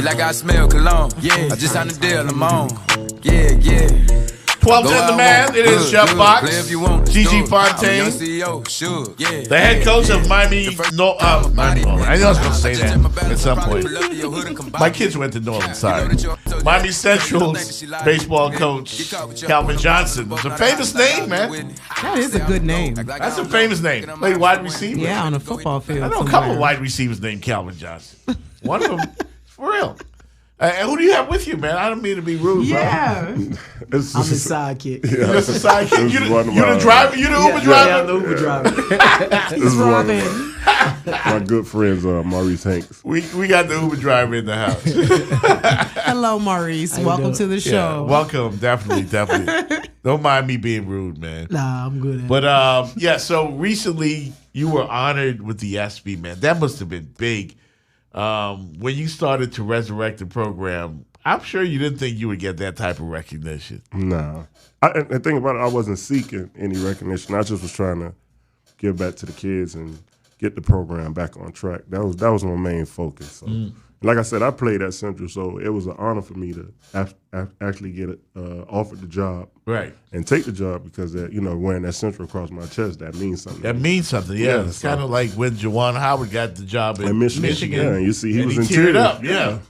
Like I smell cologne. Yeah, I just signed a deal, I'm on. Yeah. 12 to the man. It is Chef Box. Gigi Fontaine, the head coach of Miami. I know I was going to say that at some point. My kids went to Northern Side. Miami Central's baseball coach, Calvin Johnson. It's a famous name, man. That is a good name. That's a famous name. Played wide receiver. Yeah, on a football field. I know a couple of wide receivers named Calvin Johnson. One of them, for real. Who do you have with you, man? I don't mean to be rude, yeah. bro. I'm the sidekick. Yeah. You're the sidekick. You the driver? You the Uber driver? Yeah, I'm the Uber driver. This is Robin. My good friends, Maurice Hanks. We got the Uber driver in the house. Hello, Maurice. Welcome to the show. Yeah, welcome. Definitely. Don't mind me being rude, man. Nah, I'm good at But, so recently you were honored with the ESPY, man. That must have been big. When you started to resurrect the program, I'm sure you didn't think you would get that type of recognition. Nah. And the thing about it, I wasn't seeking any recognition. I just was trying to give back to the kids and get the program back on track. That was my main focus. So, like I said, I played at Central, so it was an honor for me to actually get offered the job, right, and take the job because wearing that Central across my chest, that means something. That means something. Yeah, it's kind of like when Juwan Howard got the job in Michigan. Yeah, and you see he was in teared up. Yeah,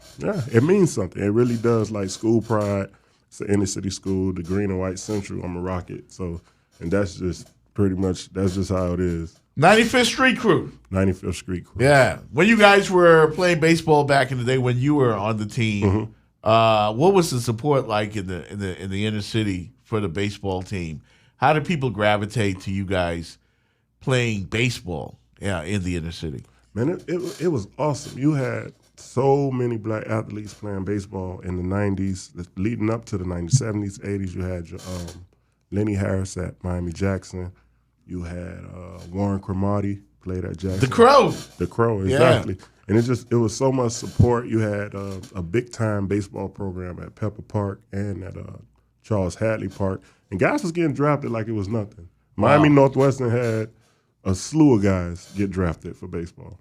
it means something. It really does. Like school pride. It's an inner city school, the green and white Central. I'm a Rocket, so and that's just pretty much just how it is. 95th Street Crew. 95th Street Crew. Yeah. When you guys were playing baseball back in the day, when you were on the team, what was the support like in the inner city for the baseball team? How did people gravitate to you guys playing baseball? Yeah, in the inner city. Man, it was awesome. You had so many black athletes playing baseball in the 90s, leading up to the 90s, 70s, 80s. You had Lenny Harris at Miami Jackson. You had Warren Cromartie played at Jackson. The Crow. The Crow, exactly. Yeah. And it was so much support. You had a big-time baseball program at Pepper Park and at Charles Hadley Park. And guys was getting drafted like it was nothing. Miami Northwestern had a slew of guys get drafted for baseball.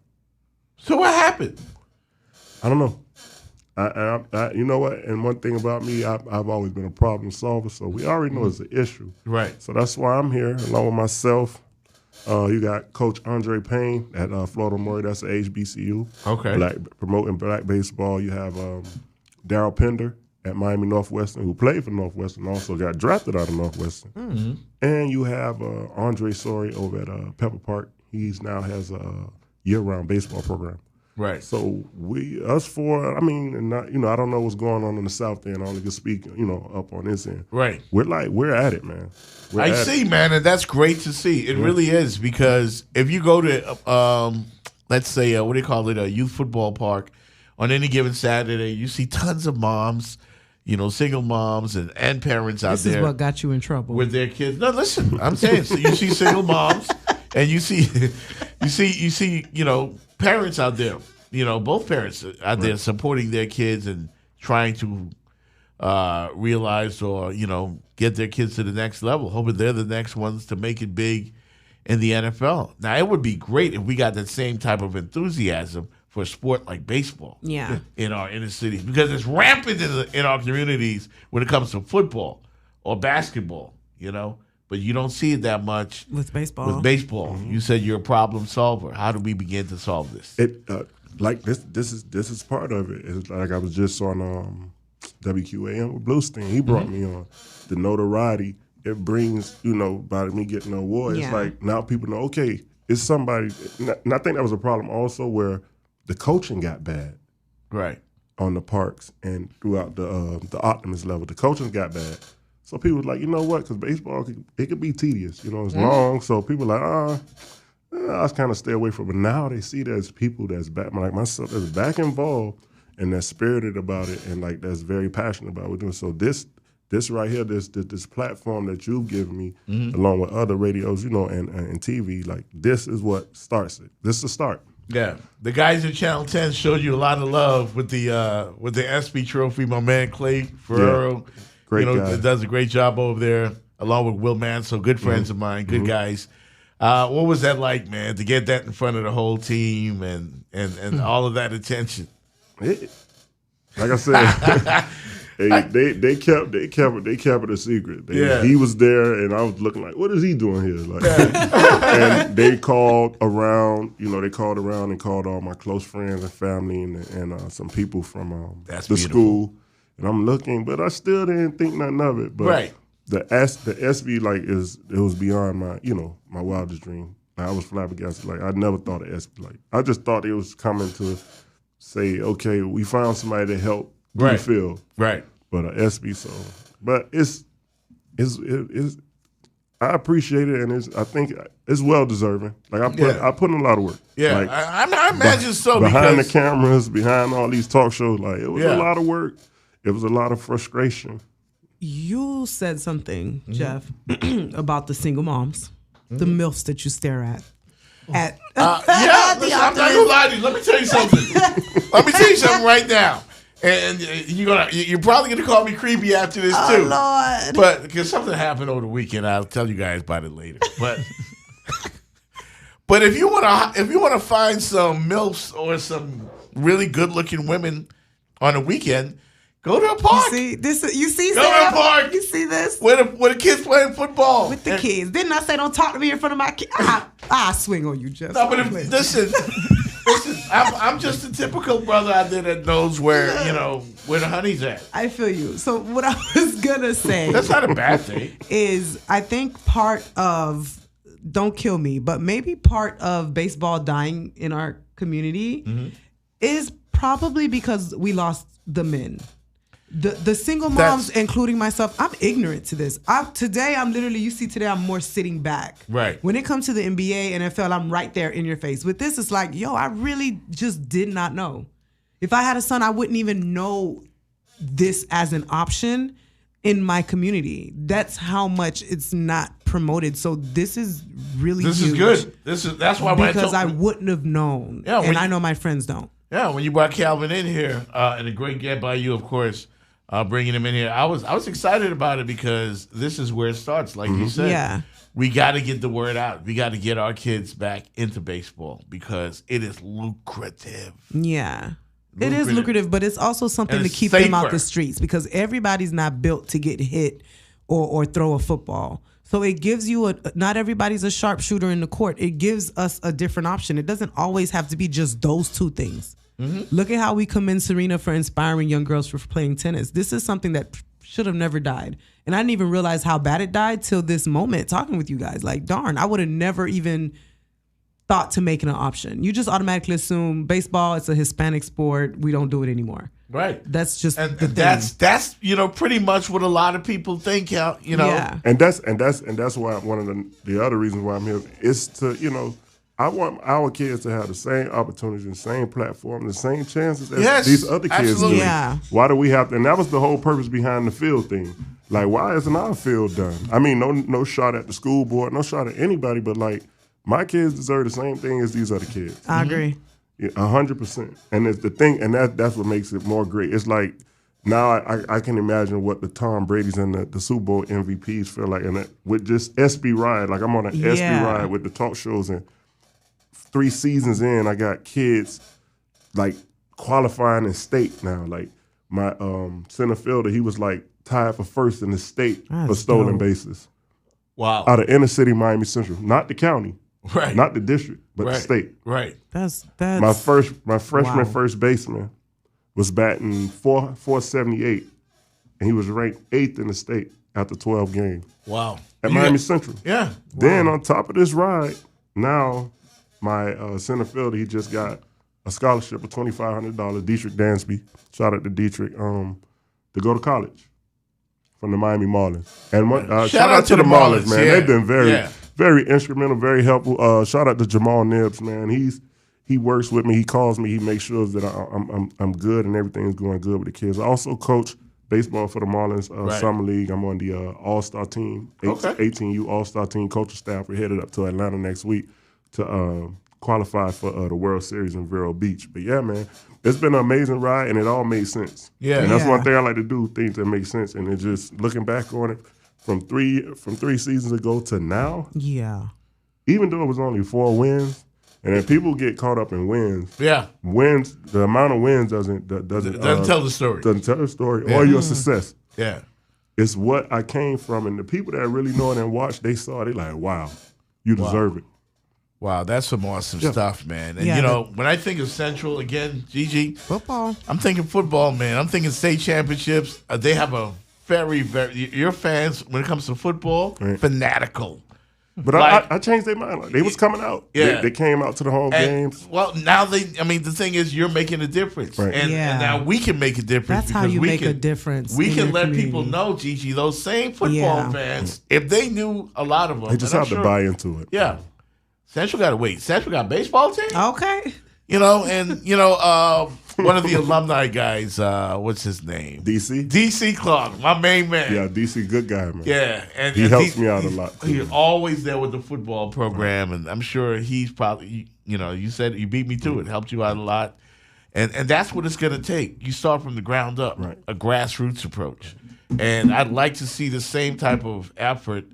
So what happened? I don't know. I you know what? And one thing about me, I've always been a problem solver, so we already know it's an issue. Right. So that's why I'm here, along with myself. You got Coach Andre Payne at Florida Murray. That's the HBCU. Okay. Promoting black baseball. You have Darryl Pender at Miami Northwestern, who played for Northwestern, also got drafted out of Northwestern. Mm-hmm. And you have Andre Sori over at Pepper Park. He now has a year-round baseball program. Right. So us four, I mean, I don't know what's going on in the South End. I only can speak, up on this end. Right. We're at it, man. I see, man, and that's great to see. It really is, because if you go to, let's say, a youth football park on any given Saturday, you see tons of moms, single moms and parents out there. This is what got you in trouble with their kids. No, listen, I'm saying, so you see single moms, and you see, parents out there, both parents out there supporting their kids and trying to realize or, get their kids to the next level, hoping they're the next ones to make it big in the NFL. Now, it would be great if we got that same type of enthusiasm for a sport like baseball in our inner cities, because it's rampant in our communities when it comes to football or basketball, But you don't see it that much with baseball. Mm-hmm. You said you're a problem solver. How do we begin to solve this? This is part of it. It's like I was just on WQAM with Bluestein. He brought me on. The notoriety it brings, by me getting an award. It's like now people know, okay, it's somebody. And I think that was a problem also where the coaching got bad. Right. On the parks and throughout the Optimus level. The coaching got bad. So people was like, you know what? Because baseball, it could be tedious. It's long. So people like, I was kind of stay away from it. But now they see there's people that's back, like myself, that's back involved and that's spirited about it and like that's very passionate about what we're doing. So this right here, this platform that you've given me, along with other radios, and TV, like this is what starts it. This is the start. Yeah, the guys at Channel 10 showed you a lot of love with the ESPY trophy. My man Clay Ferrero. Yeah. Great guy. Does a great job over there, along with Will Mansell, good friends of mine, good guys. What was that like, man, to get that in front of the whole team and all of that attention? Like I said, they kept it a secret. Yeah. He was there, and I was looking like, what is he doing here? Like, and they called around. They called around and called all my close friends and family and some people from the beautiful. school. And I'm looking, but I still didn't think nothing of it. But Right. the SB it was beyond my my wildest dream. I was flabbergasted. Like I never thought of SB. Like I just thought it was coming to say, okay, we found somebody to help do the field. Right. But SB, so but it's I appreciate it, and I think it's well deserving. Like I put in a lot of work. Yeah, like, I imagine so. Behind because the cameras, behind all these talk shows, like it was a lot of work. It was a lot of frustration. You said something, Jeff, about the single moms, the MILFs that you stare at. Yeah, listen, I'm not gonna lie to you. Let me tell you something. Right now. And you're probably gonna call me creepy after this too. Lord. But because something happened over the weekend, I'll tell you guys about it later. But but if you wanna find some MILFs or some really good looking women on a weekend, go to a park. You see, go to a park. You see this? Where the kids playing football. With the kids. Didn't I say don't talk to me in front of my kids? I swing on you, Jeff. No, but listen, I'm just a typical brother out there that knows where the honey's at. I feel you. So what I was gonna say That's not a bad thing. is I think part of, don't kill me, but maybe part of baseball dying in our community is probably because we lost the men. The single moms, including myself, I'm ignorant to this. Today I'm more sitting back. Right. When it comes to the NBA, NFL, I'm right there in your face. With this, it's like, I really just did not know. If I had a son, I wouldn't even know this as an option in my community. That's how much it's not promoted. So this is really This huge. is good. That's why because I wouldn't have known. Yeah, and I know my friends don't. Yeah, when you brought Calvin in here, and a great get by you, of course, bringing him in here, I was excited about it because this is where it starts. Like you said, Yeah. we got to get the word out. We got to get our kids back into baseball because it is lucrative. Yeah. It is lucrative, but it's also something And to it's keep them out safer. the streets because everybody's not built to get hit or throw a football. So it gives you not everybody's a sharpshooter in the court. It gives us a different option. It doesn't always have to be just those two things. Look at how we commend Serena for inspiring young girls for playing tennis. This is something that should have never died. And I didn't even realize how bad it died till this moment talking with you guys. Like, darn, I would have never even thought to make it an option. You just automatically assume baseball, it's a Hispanic sport. We don't do it anymore. Right. That's just And the thing. that's pretty much what a lot of people think. Yeah. And that's why one of the other reasons why I'm here is to I want our kids to have the same opportunities, the same platform, the same chances as these other kids absolutely. do. Yeah. Why do we have to? And that was the whole purpose behind the field thing. Like, why isn't our field done? I mean, no shot at the school board, no shot at anybody, but like my kids deserve the same thing as these other kids. I agree. 100%. And it's the thing, and that's what makes it more great. It's like now I can imagine what the Tom Brady's and the Super Bowl MVPs feel like, and with just SB Ride, like I'm on an SB Ride with the talk shows, and 3 seasons in, I got kids like qualifying in state now. Like my center fielder, he was like tied for first in the state for stolen bases. Wow. Out of inner city Miami Central, not the county, Right. not the district, but the state. Right. That's My freshman wow. first baseman was batting 478, and he was ranked 8th in the state after 12 games Wow. at Miami Central. Yeah. Then on top of this ride, now my center fielder, he just got a scholarship of $2,500. Dietrich Dansby, shout out to Dietrich, to go to college from the Miami Marlins. And shout out to the Marlins, man. Yeah. They've been very instrumental, very helpful. Shout out to Jamal Nibbs, man. He works with me. He calls me. He makes sure that I'm good and everything's going good with the kids. I also coach baseball for the Marlins Summer League. I'm on the All-Star team, 18U All-Star team coaching staff. We're headed up to Atlanta next week to qualify for the World Series in Vero Beach. But yeah, man, it's been an amazing ride, and it all made sense. Yeah, and that's one thing I like to do, things that make sense. And it just looking back on it from three seasons ago to now. Yeah. Even though it was only 4 wins, And then people get caught up in wins. Yeah. Wins, the amount of wins doesn't tell the story. Doesn't tell the story or your success. Yeah. It's what I came from, and the people that really know it and watch, they saw it. They like, wow, you deserve it. Wow, that's some awesome stuff, man. And, Yeah, you know, when I think of Central, again, Gigi, Football. I'm thinking football, man. I'm thinking state championships. They have a very, your fans, when it comes to football, fanatical. But Like- I changed their mind. Like, they was coming out. Yeah. They came out to the home games. Well, now the thing is, you're making a difference. Right. And now we can make a difference. That's how because you we make can, a difference. We in can your let community. people know, Gigi, those same football Yeah. fans, if they knew a lot of them. They just and have I'm to sure- buy into it. Yeah. Central got to wait. Central got a baseball team? Okay. You know, and, one of the alumni guys, what's his name? DC? DC Clark, my main man. Yeah, DC, good guy, man. Yeah. And He helps me out a lot, too. He's always there with the football program, and I'm sure he's probably, you said you beat me to it, helped you out a lot. And that's what it's going to take. You start from the ground up, Right. a grassroots approach. And I'd like to see the same type of effort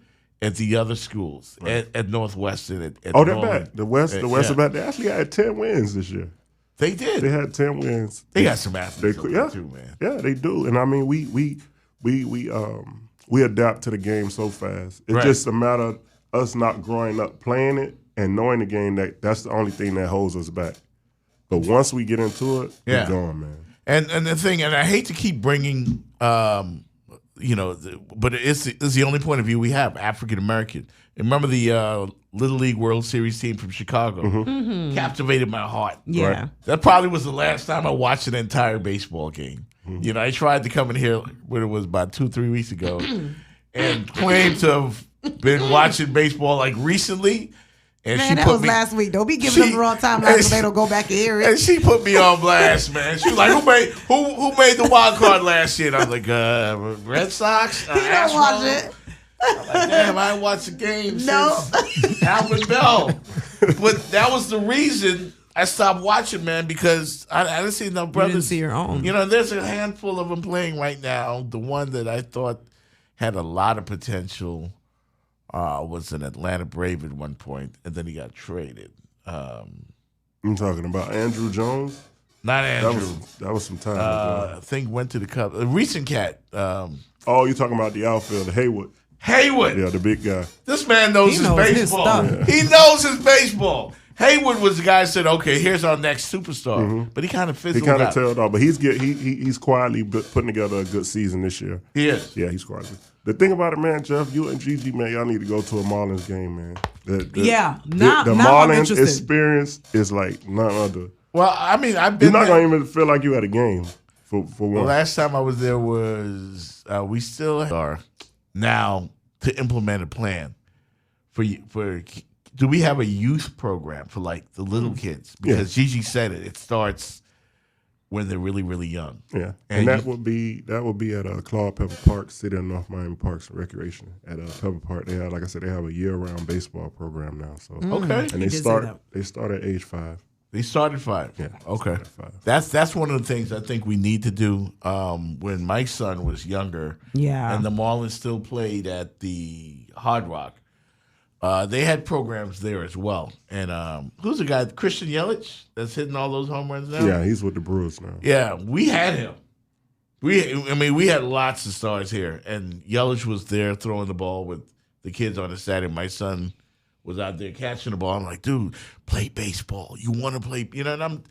at the other schools, at Northwestern. At Oh, they're Norman. back. The West are back. They actually had 10 wins this year. They did. They had 10 wins. They got some athletes over there Yeah, too, man. yeah, they do. And I mean, we adapt to the game so fast. It's Right. just a matter of us not growing up playing it and knowing the game. That's the only thing that holds us back. But once we get into it, Yeah. we're gone, man. And the thing, and I hate to keep bringing, but it's the only point of view we have, African American. Remember the Little League World Series team from Chicago? Mm-hmm. Captivated my heart. Yeah. Right. That probably was the last time I watched an entire baseball game. I tried to come in here when it was about 2-3 weeks ago and claimed to have been watching baseball like recently. And Man, she that put was me, last week. Don't be giving them the wrong timeline so they don't go back and hear and it. she put me on blast, man. She was like, "Who made the wild card last year?" And I was like, "Red Sox." You don't watch it. I'm like, damn, I ain't watched the game No. since Albert Bell. But that was the reason I stopped watching, man, because I didn't see enough brothers. You didn't see your own. There's a handful of them playing right now. The one that I thought had a lot of potential was an Atlanta Brave at one point, and then he got traded. I'm talking about Andrew Jones. Not Andrew. That was some time ago. I think went to the Cubs. A recent cat. Oh, you're talking about the outfielder, Haywood. Haywood. Yeah, the big guy. This man knows He his knows his baseball. stuff. He knows his baseball. Haywood was the guy who said, "Okay, here's our next superstar," but he kind of He fizzled kind of out. tailed off, but he's quietly putting together a good season this year. He is. Yeah, he's quietly. The thing about it, man, Jeff, you and Gigi, man, y'all need to go to a Marlins game, man. Yeah, the now I'm Marlins interested. experience is like none other. Well, I mean, I've You're been not there. gonna even feel like you at a game for The one. last time I was there was we still are now to implement a plan for. Do we have a youth program for like the little kids? Because Gigi said it starts when they're really, really young. Yeah, And and that would be at Claude Pepper Park, City of North Miami Parks and Recreation at Pepper Park. They have, like I said, they have a year-round baseball program now. So Okay. and they did say that. start at age 5. They started 5. Yeah, Okay. started at 5. That's one of the things I think we need to do. When my son was younger, Yeah. and the Marlins still played at the Hard Rock, they had programs there as well. And who's the guy, Christian Yelich, that's hitting all those home runs now? Yeah, he's with the Brewers now. Yeah, we had him. We had lots of stars here, and Yelich was there throwing the ball with the kids on a Saturday. My son was out there catching the ball. I'm like, dude, play baseball. You want to play, and I'm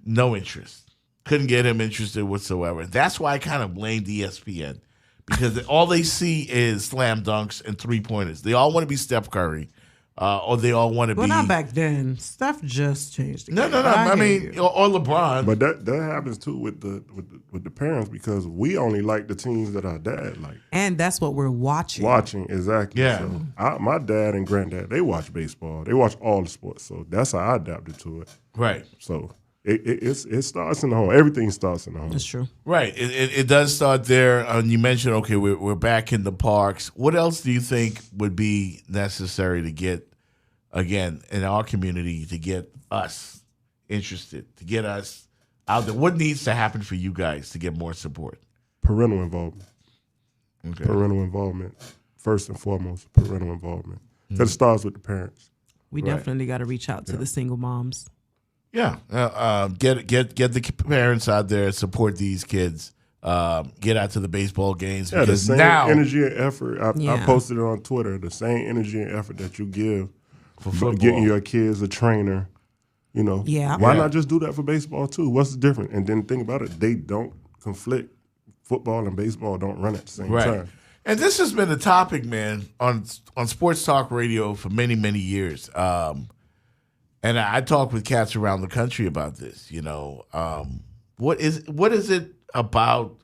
no interest. Couldn't get him interested whatsoever. That's why I kind of blamed ESPN, because all they see is slam dunks and 3-pointers. They all want to be Steph Curry, or they all want to Well, be. not back then. Steph just changed. The No. game. I hear mean, you. or LeBron. But that happens too with the parents, because we only like the teams that our dad like. And that's what we're watching. Watching, exactly. Yeah. So my dad and granddad, they watch baseball. They watch all the sports. So that's how I adapted to it. Right. So it starts in the home. Everything starts in the home. That's true. Right. It does start there. And you mentioned, okay, we're back in the parks. What else do you think would be necessary to get, again, in our community, to get us interested, to get us out there? What needs to happen for you guys to get more support? Parental involvement. Okay. Parental involvement. First and foremost, parental involvement. Because it starts with the parents. We definitely got to reach out to the single moms. Yeah, get the parents out there, support these kids. Get out to the baseball games Yeah, the because same now energy and effort. I Yeah. posted it on Twitter. The same energy and effort that you give for football, getting your kids a trainer. You know, Yeah. why not just do that for baseball too? What's the difference? And then think about it, they don't conflict. Football and baseball don't run at the same time. And this has been a topic, man, on Sports Talk Radio for many, many years. And I talk with cats around the country about this. You know, what is it about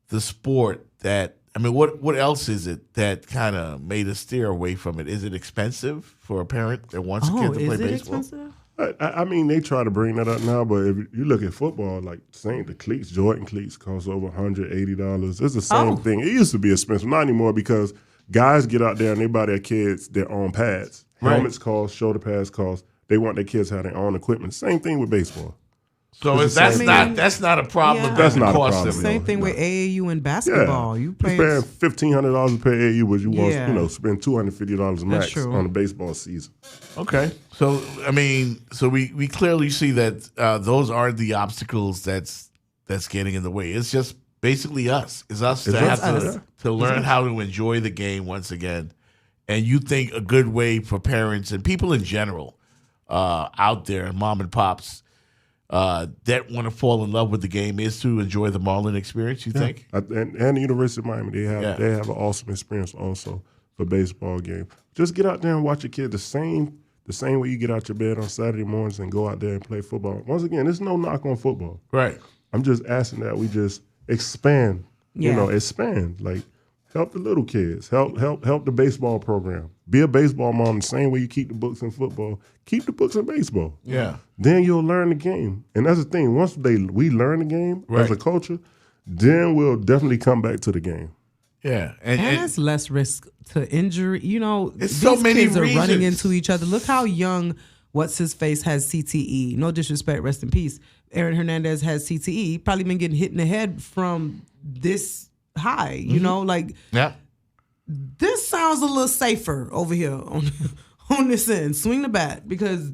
the sport that, I mean, what else is it that kind of made us steer away from it? Is it expensive for a parent that wants a kid to play is it baseball? expensive? I mean, they try to bring that up now, but if you look at football, like saying the cleats, Jordan cleats cost over $180. It's the same thing. It used to be expensive, not anymore, because guys get out there and they buy their kids their own pads. Helmets cost, shoulder pads cost. They want their kids to have their own equipment. Same thing with baseball. So that's not a problem. Yeah. That's not a cost problem. them. Same thing with AAU and basketball. You pay paying $1,500 to pay AAU, but you want Yeah. spend $250 max true. on a baseball season. Okay, so I mean, so we clearly see that those aren't the obstacles that's getting in the way. It's just basically us. It's us It's to us. have to learn how to enjoy the game once again. And you think a good way for parents and people in general out there, mom and pops, that want to fall in love with the game is to enjoy the Marlin experience, you think? And the University of Miami, they have an awesome experience also for baseball game. Just get out there and watch your kid the same way you get out your bed on Saturday mornings and go out there and play football. Once again, there's no knock on football. Right. I'm just asking that we just expand. Expand. Like help the little kids. Help the baseball program. Be a baseball mom the same way you keep the books in football. Keep the books in baseball. Yeah. Then you'll learn the game. And that's the thing. Once we learn the game as a culture, then we'll definitely come back to the game. Yeah. And that's less risk to injury. You know, it's these so many kids are running reasons. into each other. Look how young what's-his-face has CTE. No disrespect, rest in peace. Aaron Hernandez has CTE. Probably been getting hit in the head from this high. You know, like this sounds a little safer over here on this end. Swing the bat, because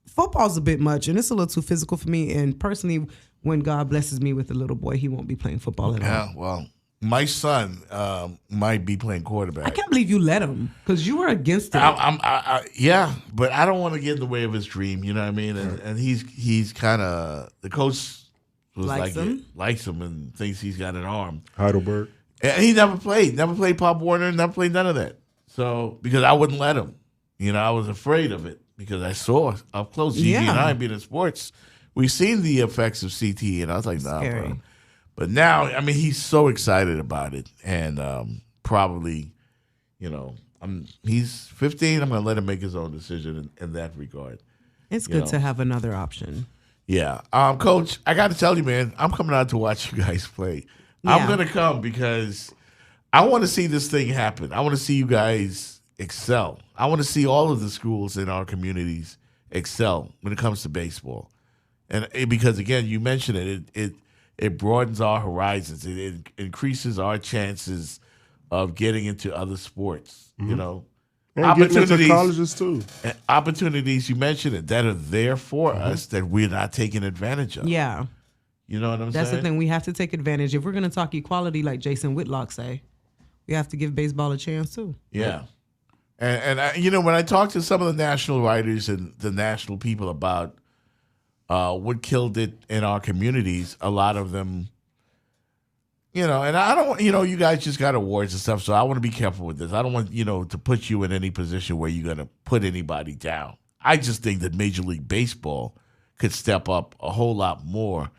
football's a bit much and it's a little too physical for me. And personally, when God blesses me with a little boy, he won't be playing football at all. Yeah, well, my son might be playing quarterback. I can't believe you let him, because you were against it. Yeah, but I don't want to get in the way of his dream. You know what I mean? And he's kind of, the coach was likes him and thinks he's got an arm. Heidelberg. And he never played Pop Warner, never played none of that. So because I wouldn't let him, you know, I was afraid of it because I saw up close. Gigi and I being in sports, we've seen the effects of CTE, and I was like, nah, bro. But now, I mean, he's so excited about it, and probably, you know, he's 15. I'm going to let him make his own decision in that regard. It's good to have another option. Yeah. Coach, I got to tell you, man, I'm coming out to watch you guys play. Yeah. I'm going to come because I want to see this thing happen. I want to see you guys excel. I want to see all of the schools in our communities excel when it comes to baseball. And because, again, you mentioned it broadens our horizons. It increases our chances of getting into other sports, you know. And opportunities, getting into colleges too. Opportunities, you mentioned it, that are there for us that we're not taking advantage of. Yeah. You know what I'm saying? That's the thing. We have to take advantage. If we're going to talk equality, like Jason Whitlock say, we have to give baseball a chance too. Yeah. And you know, when I talk to some of the national writers and the national people about what killed it in our communities, a lot of them, you know, and I don't, you know, you guys just got awards and stuff, so I want to be careful with this. I don't want, you know, to put you in any position where you're going to put anybody down. I just think that Major League Baseball could step up a whole lot more.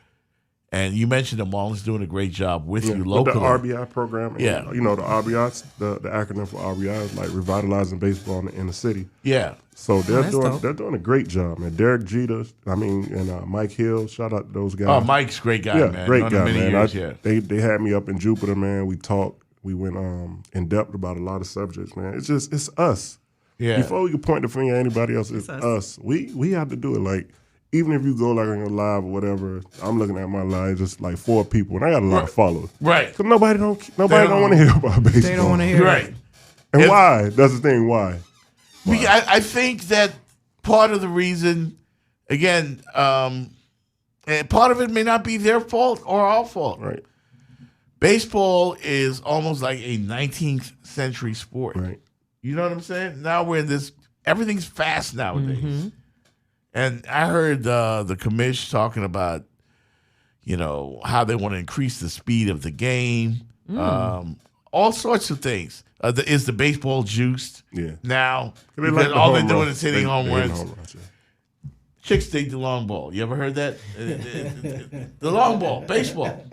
And you mentioned that Marlon's doing a great job with you locally. With the RBI program. And, you know, the RBI, the acronym for RBI is like revitalizing baseball in the city. Yeah. So they're doing a great job, man. Derek Jeter, and Mike Hill, shout out to those guys. Oh, Mike's a great guy, man. Great guy, man. Years, They had me up in Jupiter, man. We talked. We went in depth about a lot of subjects, man. It's us. Yeah. Before we can point the finger at anybody else, it's us. We have to do it. Like, even if you go like on your live or whatever, I'm looking at my live, just like 4 people, and I got a lot of followers. Right. Because nobody don't want to hear about baseball. They don't want to hear it. And why? That's the thing. Why? I think that part of the reason, again, and part of it may not be their fault or our fault. Right. Baseball is almost like a 19th century sport. Right. You know what I'm saying? Now we're in this, everything's fast nowadays. And I heard the commish talking about, how they want to increase the speed of the game, all sorts of things. Is the baseball juiced? Yeah. Now, They because the all they're home doing run. is hitting They home hitting runs. yeah. Chicks dig the long ball. You ever heard that? The long ball, baseball.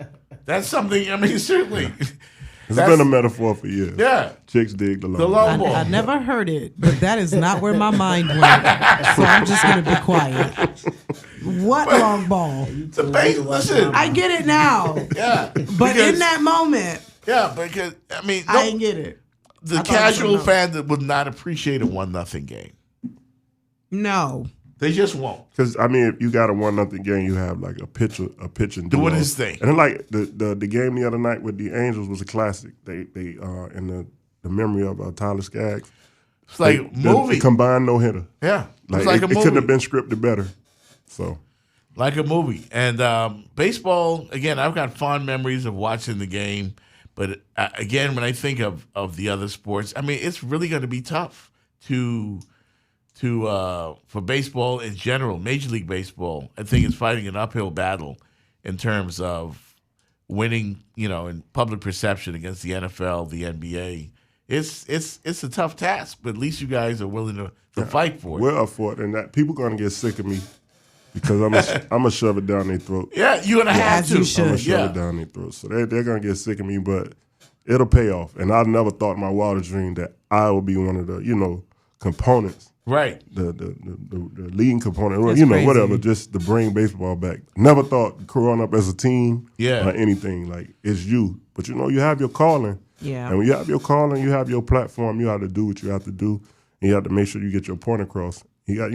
That's something, certainly. It's been a metaphor for years. Yeah. Chicks dig the long The long ball. I never heard it, but that is not where my mind went. So I'm just going to be quiet. What long ball? The base, listen. I get it now. Yeah. But in that moment, yeah, because, I didn't get it. The casual fan that would not appreciate a 1-0 game. No. They just won't. Because if you got a 1-0 game, you have like a pitching duo. Doing his thing. And then like the game the other night with the Angels was a classic. They in the memory of Tyler Skaggs. It's like a movie. The combined no hitter. Yeah, Like it's a movie. It couldn't have been scripted better. So. Like a movie. And baseball, again, I've got fond memories of watching the game. But again, when I think of the other sports, it's really going to be tough for baseball in general. Major League Baseball, I think, is fighting an uphill battle in terms of winning, in public perception against the NFL, the NBA. It's a tough task, but at least you guys are willing to fight for it. We're up for it, and that people gonna get sick of me because I'm gonna shove it down their throat. Yeah, you're gonna have to. You should. I'm gonna shove it down their throat. So they're gonna get sick of me, but it'll pay off. And I never thought in my wildest dream that I would be one of the components. Right. The leading component, That's crazy. whatever, just to bring baseball back. Never thought growing up as a team or anything. Like, it's you. But, you have your calling. Yeah. And when you have your calling, you have your platform, you have to do what you have to do, and you have to make sure you get your point across. You got,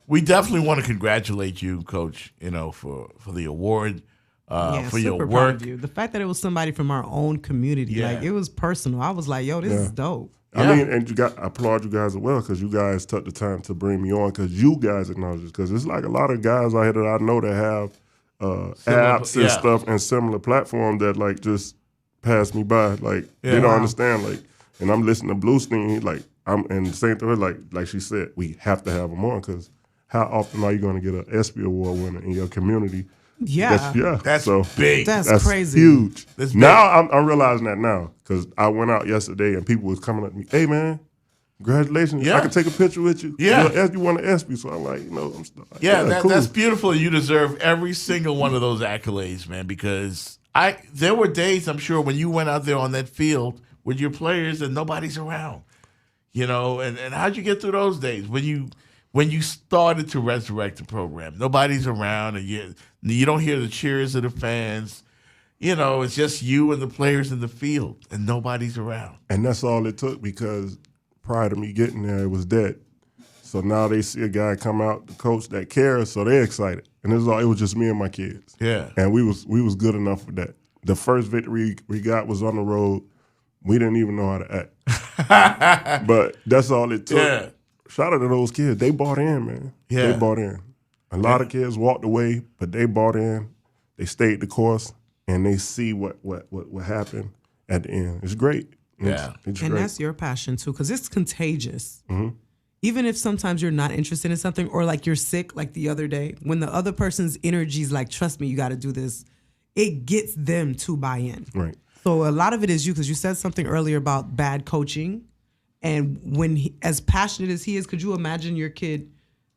We definitely want to congratulate you, Coach, for the award, for your super proud work. of you. The fact that it was somebody from our own community, like it was personal. I was like, yo, this is dope. And I applaud you guys as well because you guys took the time to bring me on because you guys acknowledge it. Because it's like a lot of guys out here that I know that have apps and stuff and similar platforms that like just pass me by. Like they don't understand. Like, and I'm listening to Bluestein. Like and saying to her like she said, we have to have them on because how often are you going to get an ESPY award winner in your community? Yeah. That's so big. That's crazy. Huge. That's big. Now I'm realizing that now because I went out yesterday and people was coming up to me, hey man, congratulations. Yeah. I can take a picture with you. Yeah. You won the ESPY. So I'm like, I'm stuck. Cool. Cool. That's beautiful. You deserve every single one of those accolades, man, because there were days, I'm sure, when you went out there on that field with your players and nobody's around, and how'd you get through those days when you started to resurrect the program? Nobody's around and you don't hear the cheers of the fans. It's just you and the players in the field and nobody's around. And that's all it took because prior to me getting there, it was dead. So now they see a guy come out, the coach that cares, so they're excited. And it was just me and my kids. Yeah. And we was good enough for that. The first victory we got was on the road. We didn't even know how to act. But that's all it took. Yeah. Shout out to those kids. They bought in, man. Yeah. They bought in. A lot of kids walked away, but they bought in. They stayed the course, and they see what happened at the end. It's great. It's And great. that's your passion too, because it's contagious. Mm-hmm. Even if sometimes you're not interested in something or like you're sick, like the other day, when the other person's energy is like, trust me, you got to do this, it gets them to buy in. Right. So a lot of it is you, because you said something earlier about bad coaching. And when as passionate as he is, could you imagine your kid,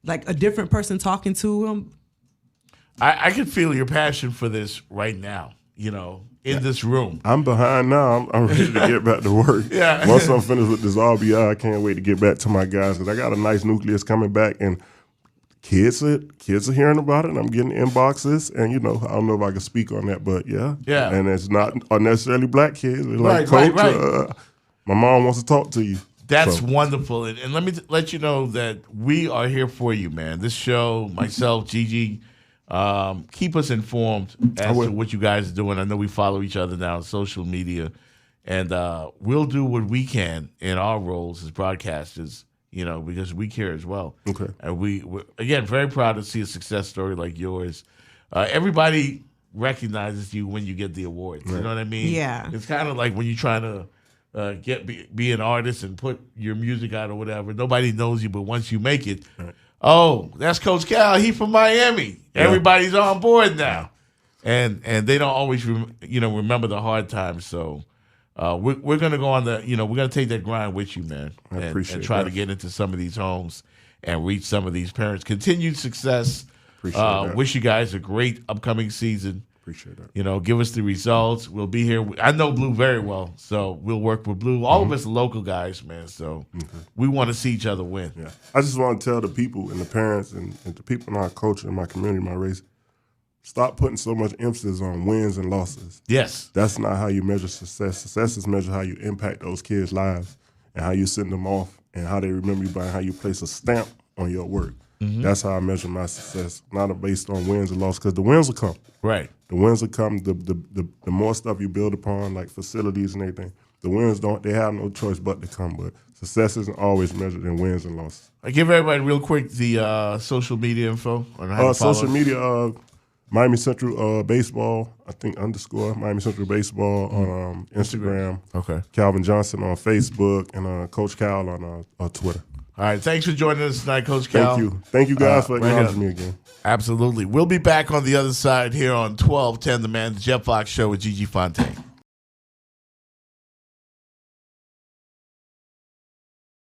like a different person talking to him? I can feel your passion for this right now, in this room. I'm behind now. I'm ready to get back to work. Yeah. Once I'm finished with this RBI, I can't wait to get back to my guys because I got a nice nucleus coming back, and kids are hearing about it. And I'm getting inboxes, and I don't know if I can speak on that, but yeah. And it's not necessarily black kids. They're like, Coach, my mom wants to talk to you. That's wonderful. And let me let you know that we are here for you, man. This show, myself, Gigi, keep us informed as to what you guys are doing. I know we follow each other now on social media, and we'll do what we can in our roles as broadcasters because we care as well. Okay. And we're again very proud to see a success story like yours. Everybody recognizes you when you get the awards. You know what I mean? Yeah. It's kind of like when you're trying to be an artist and put your music out or whatever. Nobody knows you, but once you make it, oh, that's Coach Cal. He from Miami. Yeah. Everybody's on board now, and they don't always remember the hard times. So we're gonna go on we're gonna take that grind with you, man, and try to get into some of these homes and reach some of these parents. Continued success. Appreciate that. Wish you guys a great upcoming season. Appreciate that. Give us the results. We'll be here. I know Blue very well, so we'll work with Blue. All of us are local guys, man, so we want to see each other win. Yeah. I just want to tell the people and the parents and the people in our culture, in my community, my race, stop putting so much emphasis on wins and losses. Yes. That's not how you measure success. Success is measured how you impact those kids' lives and how you send them off and how they remember you by how you place a stamp on your work. That's how I measure my success, not based on wins and losses, because the wins will come. Right. The wins will come. The more stuff you build upon, like facilities and everything, the wins they have no choice but to come. But success isn't always measured in wins and losses. I give everybody real quick the social media info on how to follow. Social media, Miami Central Baseball, I think _ Miami Central Baseball on Instagram. Okay. Calvin Johnson on Facebook and Coach Cal on Twitter. All right. Thanks for joining us tonight, Coach Cal. Thank you guys for acknowledging me again. Absolutely. We'll be back on the other side here on 1210 The Man, the Jeff Fox Show with Gigi Fontaine.